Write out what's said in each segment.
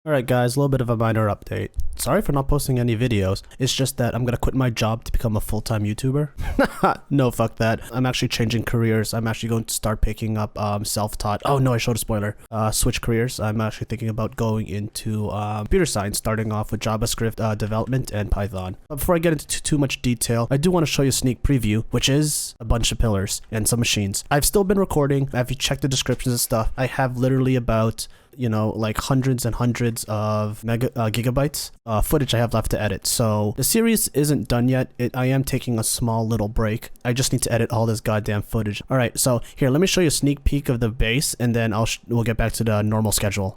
Alright guys, a little bit of a minor update. Sorry for not posting any videos. It's just that I'm gonna quit my job to become a full-time YouTuber. No, fuck that. I'm actually changing careers. I'm actually going to start picking up self-taught. Oh no, I showed a spoiler. Switch careers. I'm actually thinking about going into computer science, starting off with JavaScript development and Python. But before I get into too much detail, I do want to show you a sneak preview, which is a bunch of pillars and some machines. I've still been recording. If you check the descriptions and stuff, I have literally about, you know, like hundreds and hundreds of gigabytes footage I have left to edit. So the series isn't done yet. I am taking a small little break. I just need to edit all this goddamn footage. All right, so here, let me show you a sneak peek of the base, and then we'll get back to the normal schedule.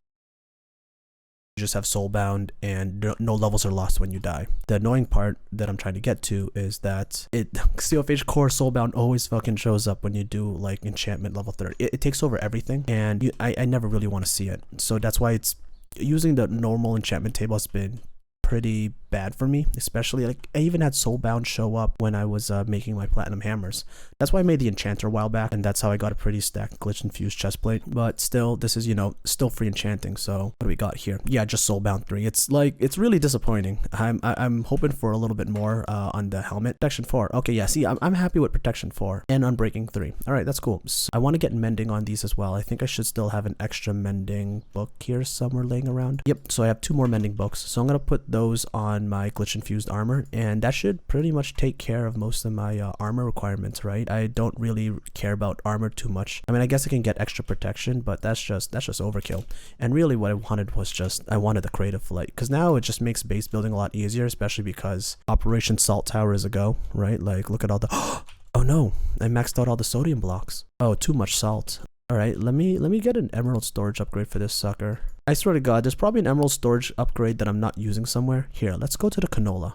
You just have soulbound and no levels are lost when you die. The annoying part that I'm trying to get to is that COFH core soulbound always fucking shows up when you do like enchantment level 30. It takes over everything, and I never really want to see it. So that's why it's using the normal enchantment table has been pretty bad for me, especially like I even had soulbound show up when I was making my platinum hammers. That's why I made the enchanter a while back, and that's how I got a pretty stacked glitch infused chestplate. But still, this is, you know, still free enchanting. So what do we got here? Yeah, just soulbound 3. It's like, it's really disappointing. I'm hoping for a little bit more on the helmet. Protection 4. Okay, yeah, see, I'm happy with protection 4 and unbreaking 3. All right, that's cool. So I want to get mending on these as well. I think I should still have an extra mending book here somewhere laying around. Yep, so I have 2 more mending books, so I'm gonna put those on my glitch infused armor, and that should pretty much take care of most of my armor requirements, right? I don't really care about armor too much. I mean, I guess I can get extra protection, but that's just overkill. And really what I wanted was just, I wanted the creative flight, because now it just makes base building a lot easier, especially because Operation Salt Tower is a go, right? Like, look at all the oh no, I maxed out all the sodium blocks. Oh, too much salt. All right, let me get an emerald storage upgrade for this sucker. I swear to God, there's probably an emerald storage upgrade that I'm not using somewhere. Here, let's go to the canola.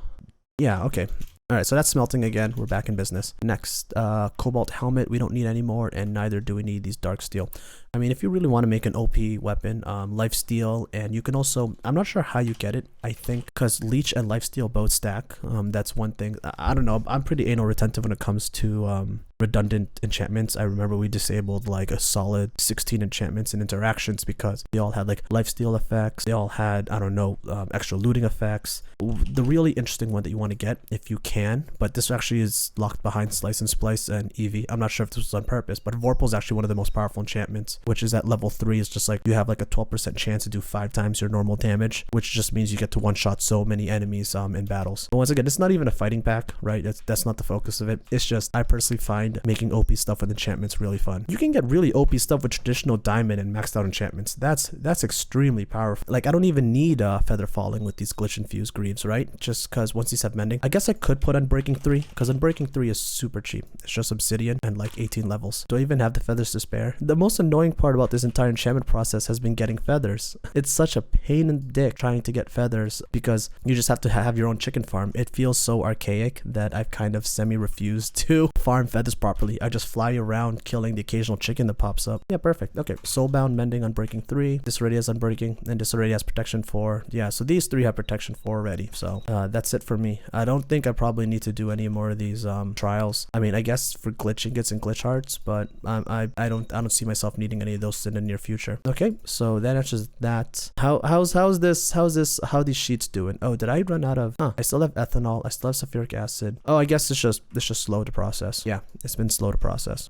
Yeah, okay. All right, so that's smelting again. We're back in business. Next, cobalt helmet. We don't need any more, and neither do we need these dark steel. I mean, if you really want to make an OP weapon, lifesteal, and you can also, I'm not sure how you get it. I think because leech and lifesteal both stack. That's one thing. I don't know. I'm pretty anal retentive when it comes to redundant enchantments. I remember we disabled like a solid 16 enchantments and interactions because they all had like lifesteal effects. They all had, I don't know, extra looting effects. The really interesting one that you want to get, if you can, but this actually is locked behind Slice and Splice and Eevee. I'm not sure if this was on purpose, but Vorpal is actually one of the most powerful enchantments, which is at level 3. Is just like you have like a 12% chance to do 5 times your normal damage, which just means you get to one-shot so many enemies in battles. But once again, it's not even a fighting pack, right? That's not the focus of it. It's just I personally find making OP stuff with enchantments really fun. You can get really OP stuff with traditional diamond and maxed out enchantments. That's extremely powerful. Like, I don't even need feather falling with these glitch infused greaves, right? Just because once these have mending, I guess I could put Unbreaking 3, because Unbreaking 3 is super cheap. It's just obsidian and like 18 levels. Do I even have the feathers to spare? The most annoying part about this entire enchantment process has been getting feathers. It's such a pain in the dick trying to get feathers because you just have to have your own chicken farm. It feels so archaic that I've kind of semi-refused to farm feathers properly. I just fly around killing the occasional chicken that pops up. Yeah, perfect. Okay, soulbound, mending, unbreaking 3. This already has unbreaking, and this already has protection 4. Yeah, so these 3 have protection 4 already. So that's it for me. I don't think I probably need to do any more of these trials. I mean, I guess for glitch ingots and glitch hearts, but I don't see myself needing any of those in the near future. Okay, so that answers that. How's these sheets doing? Oh, did I run out of? I still have ethanol. I still have sulfuric acid. Oh, I guess it's just slow to process. Yeah, it's been slow to process.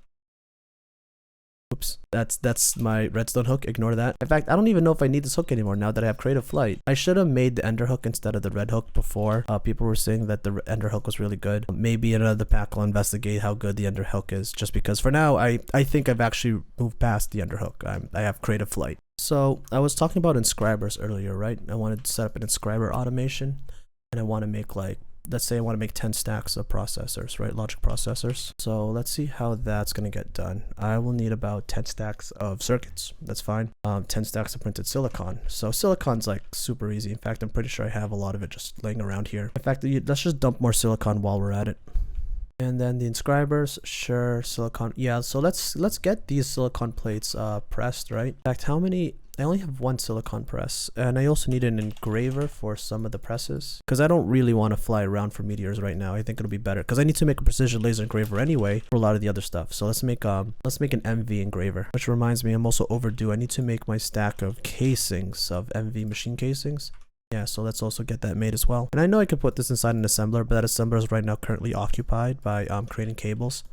Oops, that's my redstone hook. Ignore that. In fact, I don't even know if I need this hook anymore now that I have creative flight. I should have made the ender hook instead of the red hook before. People were saying that the ender hook was really good. Maybe in another pack I'll investigate how good the ender hook is, just because for now I think I've actually moved past the ender hook. I have creative flight. So I was talking about inscribers earlier, right? I wanted to set up an inscriber automation, and I want to make like, let's say I want to make 10 stacks of processors, right? Logic processors. So let's see how that's going to get done. I will need about 10 stacks of circuits. That's fine. 10 stacks of printed silicon. So silicon's like super easy. In fact, I'm pretty sure I have a lot of it just laying around here. In fact, let's just dump more silicon while we're at it. And then the inscribers, sure, silicon. Yeah, so let's get these silicon plates pressed, right? In fact, how many I only have one silicon press, and I also need an engraver for some of the presses because I don't really want to fly around for meteors right now. I think it'll be better because I need to make a precision laser engraver anyway for a lot of the other stuff. So let's make an MV engraver, which reminds me, I'm also overdue. I need to make my stack of casings of MV machine casings. Yeah, so let's also get that made as well. And I know I could put this inside an assembler, but that assembler is right now currently occupied by creating cables.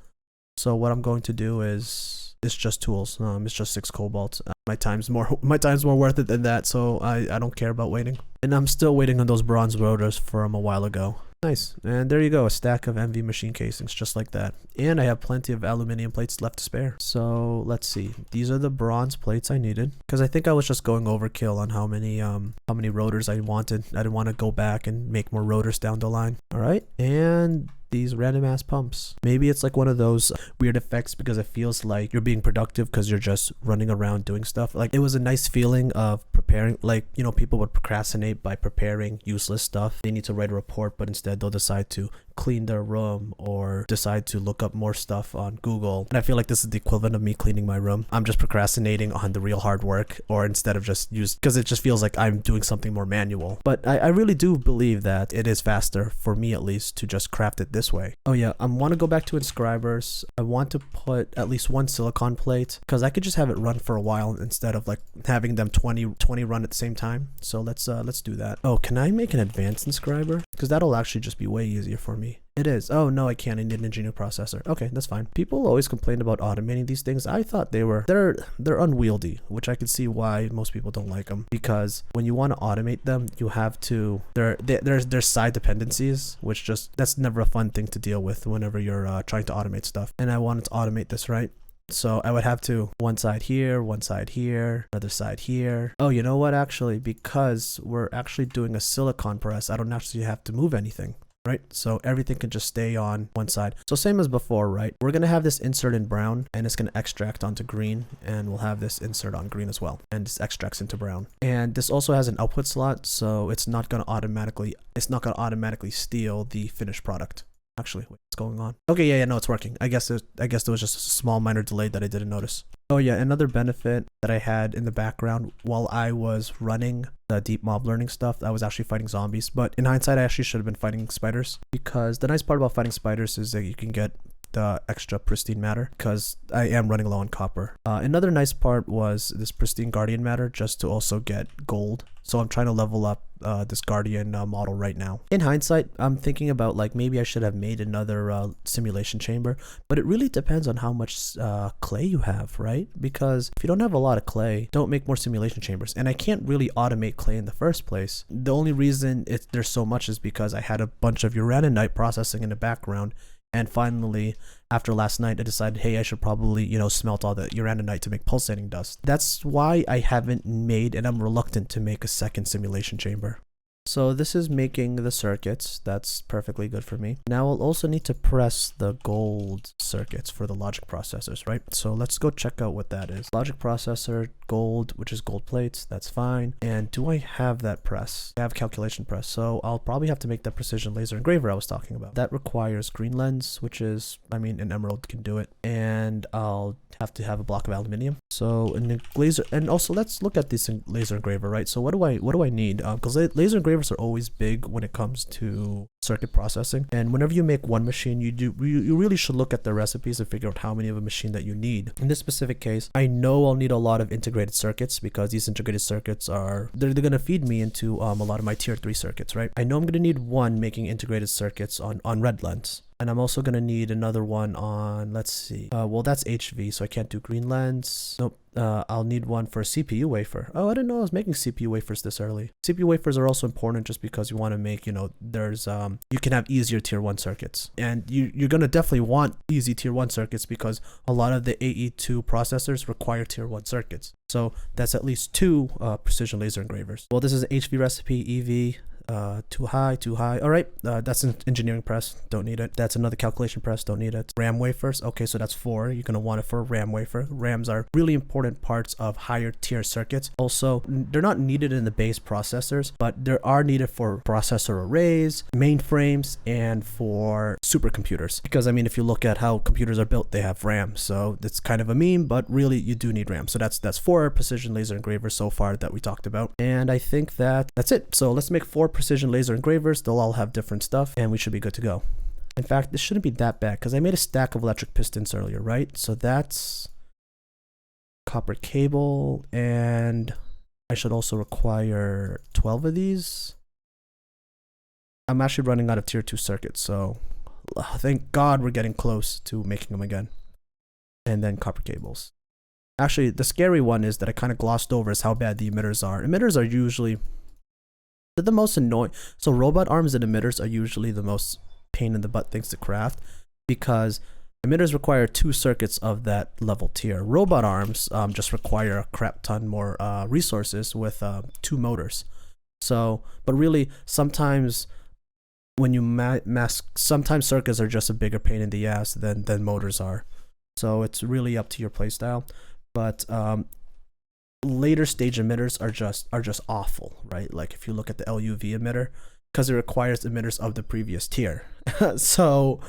So what I'm going to do is, it's just tools. It's just 6 cobalt. My time's more worth it than that, so I don't care about waiting. And I'm still waiting on those bronze rotors from a while ago. Nice. And there you go, a stack of MV machine casings just like that. And I have plenty of aluminum plates left to spare. So let's see. These are the bronze plates I needed because I think I was just going overkill on how many rotors I wanted. I didn't want to go back and make more rotors down the line. All right. And these random ass pumps. Maybe it's like one of those weird effects because it feels like you're being productive because you're just running around doing stuff. Like it was a nice feeling of preparing, like, you know, people would procrastinate by preparing useless stuff. They need to write a report, but instead they'll decide to clean their room or decide to look up more stuff on Google. And I feel like this is the equivalent of me cleaning my room. I'm just procrastinating on the real hard work, or instead of just because it just feels like I'm doing something more manual. But I really do believe that it is faster, for me at least, to just craft it this way. Oh yeah, I want to go back to inscribers. I want to put at least one silicon plate because I could just have it run for a while instead of like having them 20 run at the same time. So let's do that. Oh, can I make an advanced inscriber? Because that'll actually just be way easier for me. It is. Oh no, I can't. I need an engineer processor. Okay, that's fine. People always complain about automating these things. I thought they're unwieldy, which I can see why most people don't like them. Because when you want to automate them, you have to. There's side dependencies, which that's never a fun thing to deal with whenever you're trying to automate stuff. And I wanted to automate this, right? So I would have to one side here, another side here. Oh, you know what? Actually, because we're actually doing a silicon press, I don't actually have to move anything. Right? So everything can just stay on one side. So same as before, right? We're going to have this insert in brown and it's going to extract onto green, and we'll have this insert on green as well. And this extracts into brown. And this also has an output slot, so it's not going to automatically steal the finished product. Actually, wait, what's going on? Okay, yeah, no, it's working. I guess there was just a small minor delay that I didn't notice. Oh yeah, another benefit that I had in the background while I was running the deep mob learning stuff, I was actually fighting zombies. But in hindsight, I actually should have been fighting spiders, because the nice part about fighting spiders is that you can get the extra pristine matter because I am running low on copper. Another nice part was this pristine guardian matter just to also get gold. So I'm trying to level up this guardian model right now. In hindsight, I'm thinking about like maybe I should have made another simulation chamber, but it really depends on how much clay you have, right? Because if you don't have a lot of clay, don't make more simulation chambers. And I can't really automate clay in the first place. The only reason there's so much is because I had a bunch of uraninite processing in the background. And finally, after last night, I decided, hey, I should probably, smelt all the uraninite to make pulsating dust. That's why I haven't made, and I'm reluctant to make a second simulation chamber. So this is making the circuits. That's perfectly good for me. Now I'll also need to press the gold circuits for the logic processors, right? So let's go check out what that is. Logic processor, gold, which is gold plates. That's fine. And do I have that press? I have calculation press. So I'll probably have to make that precision laser engraver I was talking about. That requires green lens, which is, an emerald can do it. And I'll have to have a block of aluminium. So in the laser, and also let's look at this laser engraver, right? So what do I need? Because laser engravers are always big when it comes to circuit processing. And whenever you make one machine, you really should look at the recipes and figure out how many of a machine that you need. In this specific case, I know I'll need a lot of integrated circuits because these integrated circuits they're going to feed me into a lot of my tier 3 circuits, right? I know I'm going to need one making integrated circuits on red lens. And I'm also going to need another one on, let's see. Well, that's HV, so I can't do green lens. Nope. I'll need one for a CPU wafer. Oh, I didn't know I was making CPU wafers this early. CPU wafers are also important just because you want to make, you can have easier tier 1 circuits. And you're going to definitely want easy tier 1 circuits because a lot of the AE2 processors require tier 1 circuits. So that's at least 2 precision laser engravers. Well, this is an HV recipe, EV. Too high. All right, that's an engineering press, don't need it. That's another calculation press, don't need it. RAM wafers, okay, so that's 4. You're gonna want it for a RAM wafer. RAMs are really important parts of higher tier circuits. Also, they're not needed in the base processors, but they are needed for processor arrays, mainframes, and for supercomputers. Because I mean, if you look at how computers are built, they have RAM, so it's kind of a meme, but really you do need RAM. So that's 4 precision laser engravers so far that we talked about, and I think that's it. So let's make 4 precision laser engravers. They'll all have different stuff, and we should be good to go. In fact, this shouldn't be that bad because I made a stack of electric pistons earlier, right? So that's copper cable, and I should also require 12 of these. I'm actually running out of tier 2 circuits, so thank God we're getting close to making them again. And then copper cables. Actually, the scary one is that I kind of glossed over is how bad the emitters are. Emitters are usually they're the most annoying. So robot arms and emitters are usually the most pain in the butt things to craft because emitters require 2 circuits of that level tier. Robot arms just require a crap ton more resources with 2 motors. So, but really sometimes when you mask, sometimes circuits are just a bigger pain in the ass than motors are. So it's really up to your playstyle. But later stage emitters are just awful, right? Like if you look at the LUV emitter, because it requires emitters of the previous tier. So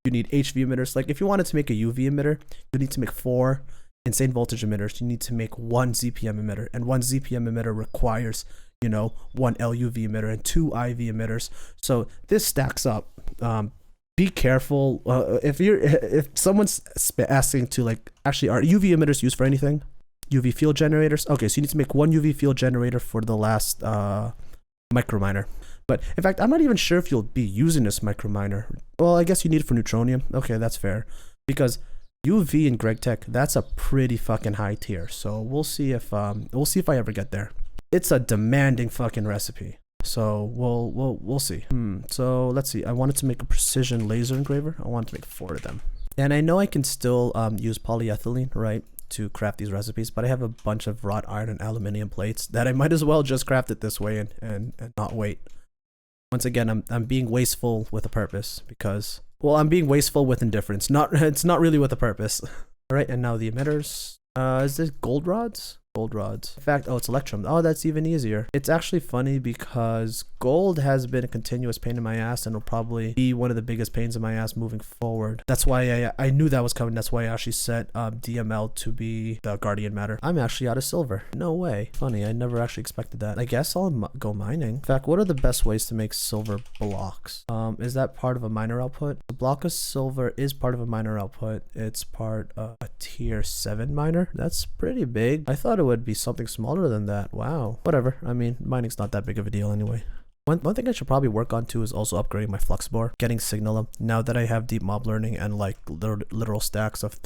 you need HV emitters. Like if you wanted to make a UV emitter, you need to make 4 insane voltage emitters. You need to make 1 ZPM emitter, and 1 ZPM emitter requires, you know, 1 LUV emitter and 2 IV emitters. So this stacks up. Be careful if someone's asking to, like, actually, are UV emitters used for anything? UV field generators? Okay, so you need to make 1 UV field generator for the last microminer. But in fact, I'm not even sure if you'll be using this microminer. Well, I guess you need it for neutronium. Okay, that's fair. Because UV in GregTech, that's a pretty fucking high tier. So we'll see if I ever get there. It's a demanding fucking recipe. So we'll see. So let's see. I wanted to make a precision laser engraver. I wanted to make 4 of them. And I know I can still use polyethylene, right, to craft these recipes, but I have a bunch of wrought iron and aluminum plates that I might as well just craft it this way and not wait. Once again, I'm being wasteful with a purpose because, well, I'm being wasteful with indifference. It's not really with a purpose. All right, and now the emitters. Is this gold rods? Gold rods. In fact, oh, it's electrum. Oh, that's even easier. It's actually funny because gold has been a continuous pain in my ass and will probably be one of the biggest pains in my ass moving forward. That's why I knew that was coming. That's why I actually set DML to be the guardian matter. I'm actually out of silver. No way. Funny, I never actually expected that. I guess I'll go mining. In fact, what are the best ways to make silver blocks? Is that part of a miner output? The block of silver is part of a miner output. It's part of a tier 7 miner. That's pretty big. I thought it would be something smaller than that. Wow. Whatever. I mean, mining's not that big of a deal anyway. One thing I should probably work on too is also upgrading my flux bore, getting signal. Now that I have deep mob learning and like literal stacks of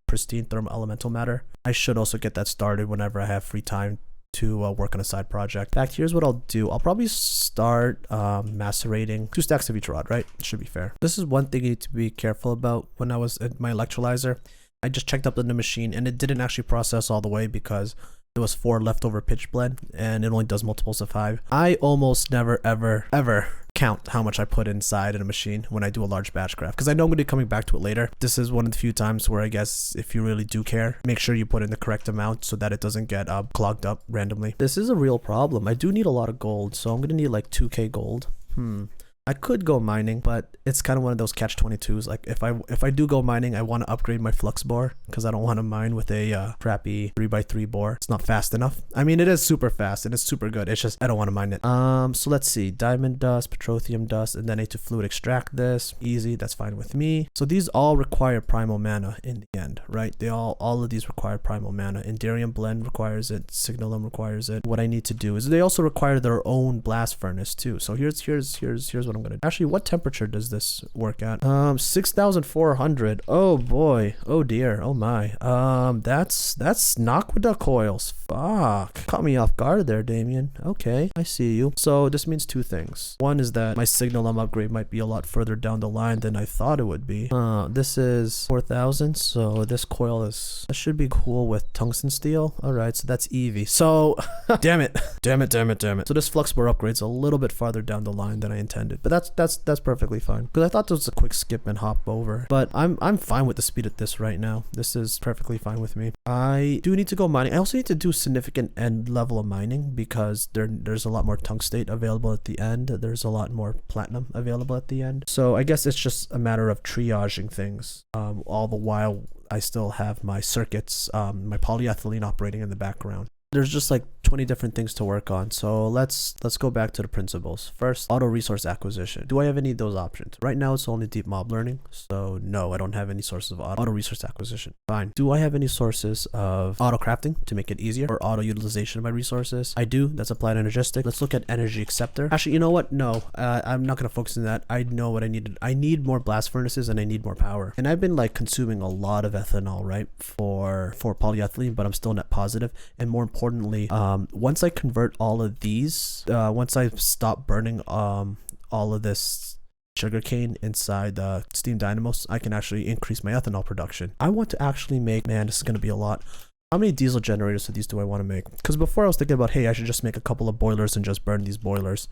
pristine thermal elemental matter, I should also get that started whenever I have free time to work on a side project. In fact, here's what I'll do. I'll probably start macerating 2 stacks of each rod, right? It should be fair. This is one thing you need to be careful about. When I was at my electrolyzer, I just checked up on the machine and it didn't actually process all the way because there was 4 leftover pitch blend and it only does multiples of 5. I almost never ever count how much I put inside in a machine when I do a large batch craft because I know I'm going to be coming back to it later. This is one of the few times where I guess if you really do care, make sure you put in the correct amount so that it doesn't get clogged up randomly. This is a real problem. I do need a lot of gold, so I'm going to need like 2k gold. I could go mining, but it's kind of one of those catch-22s. Like if I do go mining, I want to upgrade my flux bore because I don't want to mine with a crappy 3x3 bore. It's not fast enough. I mean, it is super fast and it's super good. It's just I don't want to mine it. So let's see, diamond dust, petroleum dust, and then I need to fluid extract this. Easy, that's fine with me. So these all require primal mana in the end, right? They all of these require primal mana. Enderium blend requires it. Signalum requires it. What I need to do is they also require their own blast furnace too. So here's what I'm I'm gonna... Actually, what temperature does this work at? 6,400. Oh boy. Oh dear. Oh my. That's Naqueduct coils. Fuck. Caught me off guard there, Damien. Okay, I see you. So this means two things. One is that my signal upgrade might be a lot further down the line than I thought it would be. This is 4,000, so this coil is... That should be cool with tungsten steel. Alright, so that's EV. So, damn it. Damn it. So this flux bar upgrade's a little bit farther down the line than I intended. But that's perfectly fine. Because I thought this was a quick skip and hop over. But I'm fine with the speed of this right now. This is perfectly fine with me. I do need to go mining. I also need to do significant end level of mining because there's a lot more tungstate available at the end. There's a lot more platinum available at the end. So I guess it's just a matter of triaging things. All the while I still have my circuits, my polyethylene operating in the background. There's just like 20 different things to work on. So let's go back to the principles. First, auto resource acquisition. Do I have any of those options? Right now it's only deep mob learning. So no, I don't have any sources of auto resource acquisition. Fine. Do I have any sources of auto crafting to make it easier or auto utilization of my resources? I do. That's applied energistic. Let's look at energy acceptor. Actually, you know what? No, I'm not going to focus on that. I know what I needed. I need more blast furnaces and I need more power. And I've been like consuming a lot of ethanol, right? For polyethylene, but I'm still net positive. And more importantly, once I convert all of these, once I stop burning all of this sugarcane inside the steam dynamos, I can actually increase my ethanol production. I want to actually make, man, this is going to be a lot. How many diesel generators of these do I want to make? Because before I was thinking about, hey, I should just make a couple of boilers and just burn these boilers.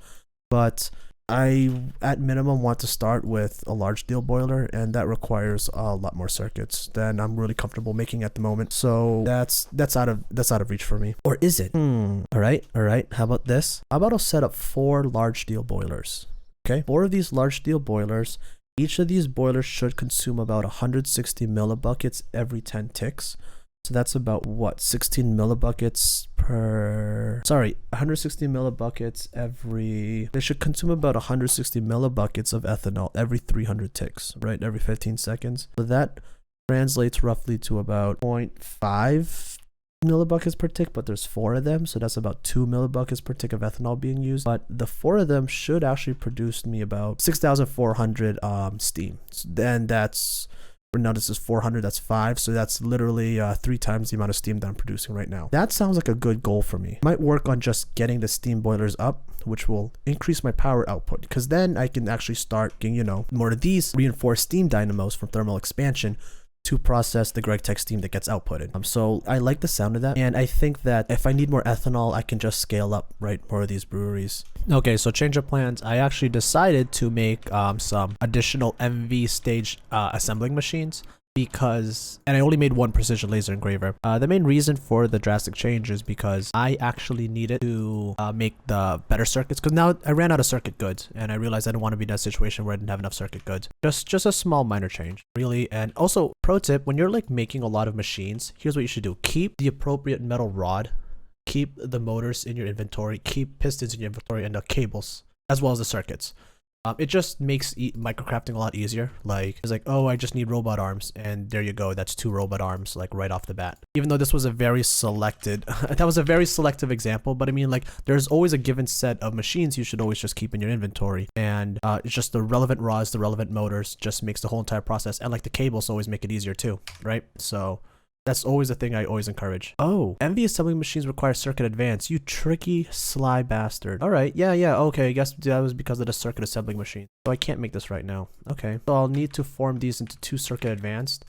But I, at minimum, want to start with a large steel boiler, and that requires a lot more circuits than I'm really comfortable making at the moment. So that's out of reach for me. Or is it? All right. How about this? How about I'll set up 4 large steel boilers? Okay, 4 of these large steel boilers. Each of these boilers should consume about 160 millibuckets every 10 ticks. So that's about what, 16 millibuckets per... Sorry, 160 millibuckets every... They should consume about 160 millibuckets of ethanol every 300 ticks, right? Every 15 seconds. So that translates roughly to about 0.5 millibuckets per tick, but there's 4 of them. So that's about 2 millibuckets per tick of ethanol being used. But the 4 of them should actually produce me about 6,400 steam. Then that's... Now this is 400, that's 5, so that's literally 3 times the amount of steam that I'm producing right now. That sounds like a good goal for me. Might work on just getting the steam boilers up, which will increase my power output, because then I can actually start getting, you know, more of these reinforced steam dynamos from thermal expansion to process the Greg Tech steam that gets outputted. So I like the sound of that, and I think that if I need more ethanol, I can just scale up, right, more of these breweries. Okay, so change of plans. I actually decided to make some additional MV stage assembling machines because, and I only made 1 precision laser engraver. The main reason for the drastic change is because I actually needed to make the better circuits, because now I ran out of circuit goods and I realized I didn't want to be in that situation where I didn't have enough circuit goods. Just a small minor change, really. And also, pro tip, when you're like making a lot of machines, here's what you should do. Keep the appropriate metal rod, keep the motors in your inventory, keep pistons in your inventory, and the cables, as well as the circuits. It just makes microcrafting a lot easier. Like, it's like, oh, I just need robot arms, and there you go. That's 2 robot arms, like right off the bat. Even though this was a very selected, that was a very selective example, but I mean, like, there's always a given set of machines you should always just keep in your inventory, and it's just the relevant rods, the relevant motors, just makes the whole entire process, and like the cables always make it easier too, right? So that's always a thing I always encourage. Oh, MV assembling machines require circuit advance. You tricky, sly bastard. All right, yeah, okay. I guess that was because of the circuit assembling machine. So I can't make this right now. Okay, so I'll need to form these into 2 circuit advanced.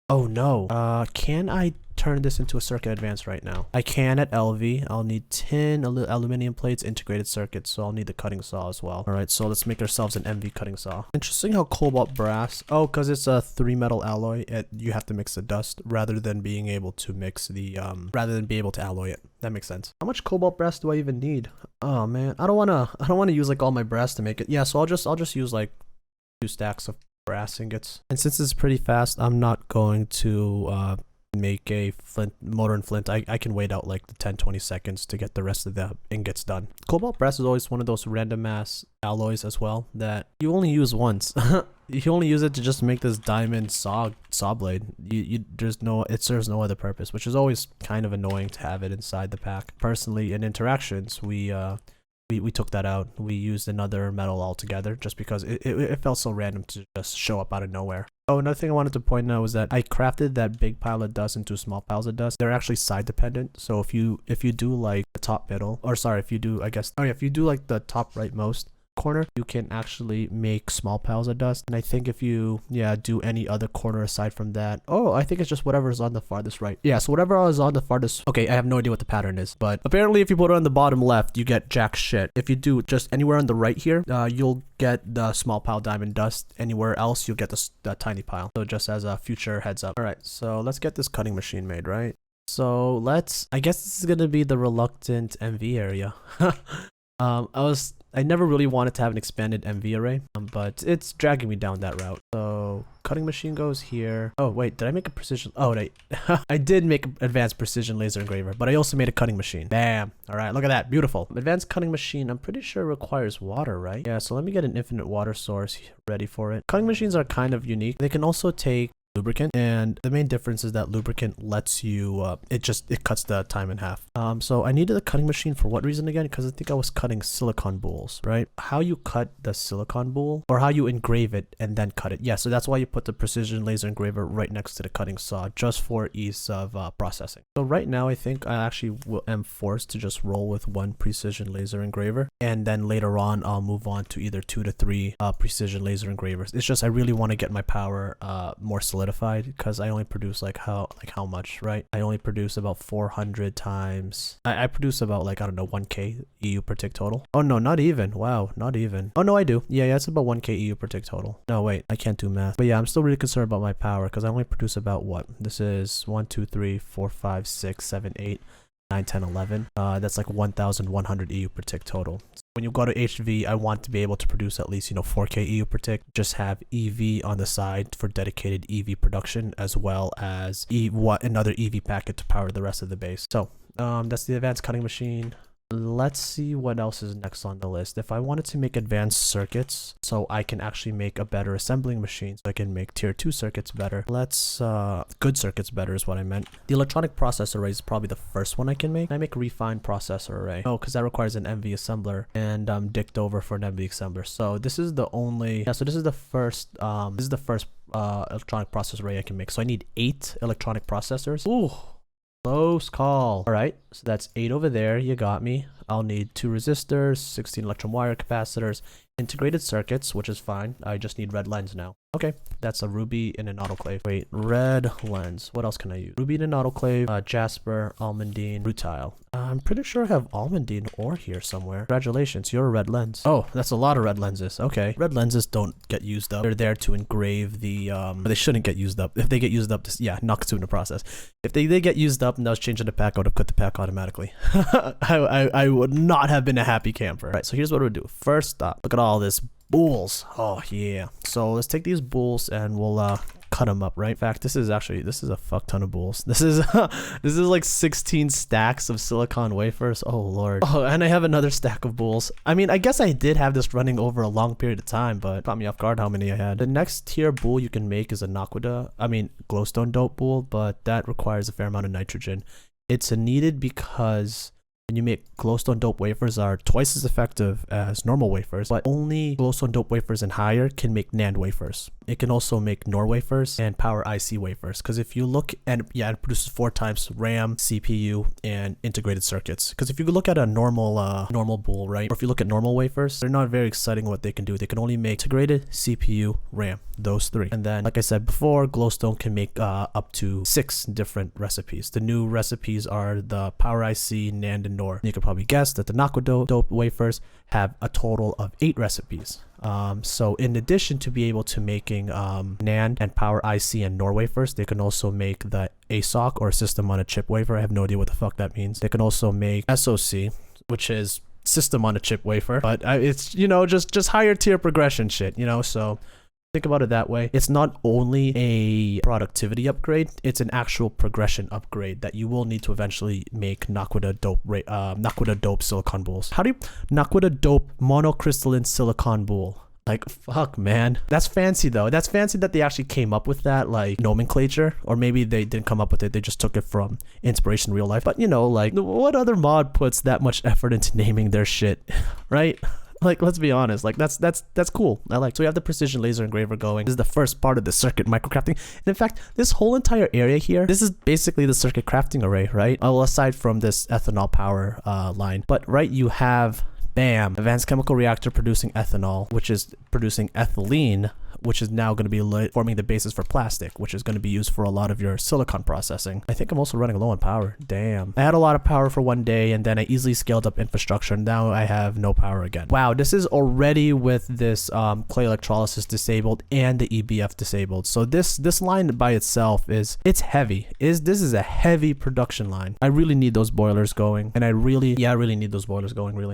Oh no. Can I turn this into a circuit advance right now? I can at LV. I'll need 10 aluminum plates, integrated circuits, so I'll need the cutting saw as well. All right, so let's make ourselves an MV cutting saw. Interesting how cobalt brass, oh, because it's a 3 metal alloy, you have to mix the dust rather than being able to mix the rather than be able to alloy it. That makes sense. How much cobalt brass do I even need? Oh man, I don't want to use like all my brass to make it. Yeah, so I'll just use like 2 stacks of brass ingots. And since it's pretty fast, I'm not going to make a flint motor and flint. I can wait out like the 10-20 seconds to get the rest of the ingots done. Cobalt brass is always one of those random ass alloys as well that you only use once. You only use it to just make this diamond saw blade. It serves no other purpose, which is always kind of annoying to have it inside the pack. Personally, in interactions, we we took that out. We used another metal altogether just because it felt so random to just show up out of nowhere. Oh, another thing I wanted to point out was that I crafted that big pile of dust into small piles of dust. They're actually side dependent. So if you do like the top middle, or sorry, if you do, I guess, oh yeah, if you do like the top rightmost corner, you can actually make small piles of dust. And I think if you do any other corner aside from that, oh, I think it's just whatever is on the farthest right. Yeah, so whatever is on the farthest, okay, I have no idea what the pattern is, but apparently if you put it on the bottom left, you get jack shit. If you do just anywhere on the right here, you'll get the small pile diamond dust. Anywhere else, you'll get the tiny pile. So just as a future heads up. All right, so let's get this cutting machine made, right? So I guess this is gonna be the reluctant MV area. I never really wanted to have an expanded MV array, but it's dragging me down that route. So cutting machine goes here. Oh wait, did I make a precision? Oh wait, I did make an advanced precision laser engraver, but I also made a cutting machine. Bam. All right, look at that, beautiful. Advanced cutting machine, I'm pretty sure requires water, right? Yeah, so let me get an infinite water source ready for it. Cutting machines are kind of unique. They can also take lubricant, and the main difference is that lubricant lets you it cuts the time in half. So I needed a cutting machine for what reason again? Because I think I was cutting silicon boules, right? How you cut the silicon boule, or how you engrave it and then cut it. Yeah, so that's why you put the precision laser engraver right next to the cutting saw, just for ease of processing. So right now I think I actually am forced to just roll with one precision laser engraver, and then later on I'll move on to either 2 to 3 precision laser engravers. It's just I really want to get my power more solidified, because I only produce like how much, right? I only produce about 400 times. I produce about like, I don't know, 1k EU per tick total. Oh no, not even. Wow, not even. Oh no, I do. Yeah, it's about 1k EU per tick total. No, wait, I can't do math. But yeah, I'm still really concerned about my power because I only produce about what? This is 1, 2, 3, 4, 5, 6, 7, 8, 9, 10, 11. That's like 1,100 EU per tick total. When you go to HV, I want to be able to produce at least, 4k EU per tick. Just have EV on the side for dedicated EV production, as well as another EV packet to power the rest of the base. So that's the advanced cutting machine. Let's see what else is next on the list. If I wanted to make advanced circuits, so I can actually make a better assembling machine, so I can make tier 2 circuits better. Good circuits better is what I meant. The electronic processor array is probably the first one I can make. I make refined processor array. Oh, because that requires an MV assembler, and dicked over for an MV assembler. So this is the only, so this is the first, electronic processor array I can make. So I need 8 electronic processors. Ooh. Close call. All right, so that's 8 over there. You got me. I'll need 2 resistors, 16 electron wire capacitors, integrated circuits, which is fine. I just need red lens now. Okay, that's a ruby in an autoclave. Wait, red lens. What else can I use? Ruby in an autoclave, jasper, almandine, rutile. I'm pretty sure I have almandine ore here somewhere. Congratulations, you're a red lens. Oh, that's a lot of red lenses. Okay, red lenses don't get used up. They're there to engrave the they shouldn't get used up. If they get used up, not in the process. If they get used up and I was changing the pack, I would have cut the pack automatically. I would not have been a happy camper. All right, so here's what we'll do. First up, look at all this boules. Oh yeah. So let's take these boules and we'll cut them up, right? In fact, this is a fuck ton of boules. This is like 16 stacks of silicon wafers. Oh lord. Oh, and I have another stack of boules. I mean, I guess I did have this running over a long period of time, but caught me off guard how many I had. The next tier boule you can make is a glowstone dope boule, but that requires a fair amount of nitrogen. It's needed because when you make glowstone dope wafers are twice as effective as normal wafers, but only glowstone dope wafers and higher can make NAND wafers. It can also make NOR wafers and power IC wafers, because if you look at, it produces 4 times RAM, CPU, and integrated circuits. Because if you look at a normal boule, right, or if you look at normal wafers, they're not very exciting what they can do. They can only make integrated, CPU, RAM, those 3. And then, like I said before, glowstone can make up to 6 different recipes. The new recipes are the power IC, NAND, and NOR. You could probably guess that the Naquadope dope wafers have a total of 8 recipes. So in addition to be able to making NAND and power IC and NOR wafers, they can also make the ASOC, or system on a chip wafer. I have no idea what the fuck that means. They can also make SOC, which is system on a chip wafer, but it's just higher tier progression shit, so think about it that way. It's not only a productivity upgrade, it's an actual progression upgrade that you will need to eventually make Naquadope dope silicon boules. How do you Naquadope monocrystalline silicon boule? Like, fuck, man. That's fancy, though. That's fancy that they actually came up with that, like, nomenclature. Or maybe they didn't come up with it. They just took it from inspiration in real life. But, you know, like, what other mod puts that much effort into naming their shit, right? Like, let's be honest. Like, that's cool. I like. So we have the precision laser engraver going. This is the first part of the circuit microcrafting. And in fact, this whole entire area here, this is basically the circuit crafting array, right? Well, aside from this ethanol power line. But, right, you have... Bam, advanced chemical reactor producing ethanol, which is producing ethylene, which is now going to be forming the basis for plastic, which is going to be used for a lot of your silicon processing. I think I'm also running low on power. Damn. I had a lot of power for one day, and then I easily scaled up infrastructure, and now I have no power again. Wow, this is already with this clay electrolysis disabled and the EBF disabled. So this line by itself it's heavy. This is a heavy production line. I really need those boilers going, and I really need those boilers going, really.